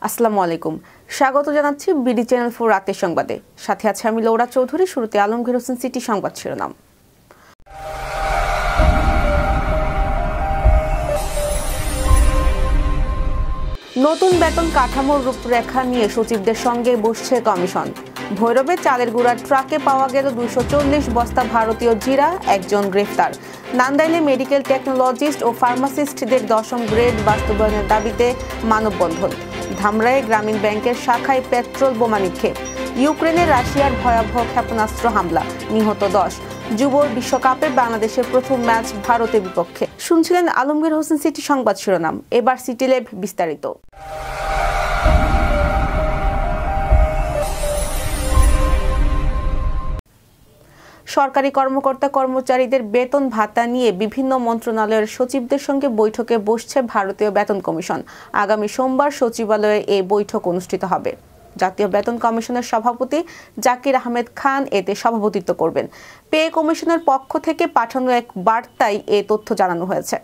আসসালামু আলাইকুম, স্বাগত জানাচ্ছি বিডি চ্যানেল 4 রাতের সংবাদে। সাথে আছে আমি লৌরা চৌধুরী। শুরুতে আলমগীর হোসেন সিটি সংবাদ শিরোনাম। নতুন বেতন কাঠামোর রূপরেখা নিয়ে সচিবদের সঙ্গে বসছে কমিশন। ভৈরবে চালের গুঁড়ার ট্রাকে পাওয়া গেল 240 বস্তা ভারতীয় জিরা, একজন গ্রেফতার। নান্দাইলে মেডিকেল টেকনোলজিস্ট ও ফার্মাসিস্টদের 10ম গ্রেড বাস্তবায়নের দাবিতে মানববন্ধন। ধামরাইয়ে গ্রামীণ ব্যাংকের শাখায় পেট্রোল বোমা নিক্ষেপ। ইউক্রেনে রাশিয়ার ভয়াবহ ক্ষেপণাস্ত্র হামলা, নিহত 10। যুব বিশ্বকাপে বাংলাদেশের প্রথম ম্যাচ ভারতের বিপক্ষে। শুনছিলেন আলমগীর হোসেন সিটি সংবাদ শিরোনাম। এবার সিটি লাইভ বিস্তারিত। সরকারি কর্মকর্তা কর্মচারীদের বেতন ভাতা নিয়ে বিভিন্ন মন্ত্রণালয়ের সচিবদের সঙ্গে বৈঠকে বসছে ভারতীয় বেতন কমিশন। আগামী সোমবার সচিবালয়ে এই বৈঠক অনুষ্ঠিত হবে। জাতীয় বেতন কমিশনের সভাপতি জাকির আহমেদ খান এতে সভাপতিত্ব করবেন। পে কমিশনের পক্ষ থেকে পাঠানো এক বার্তায় এ তথ্য জানানো হয়েছে।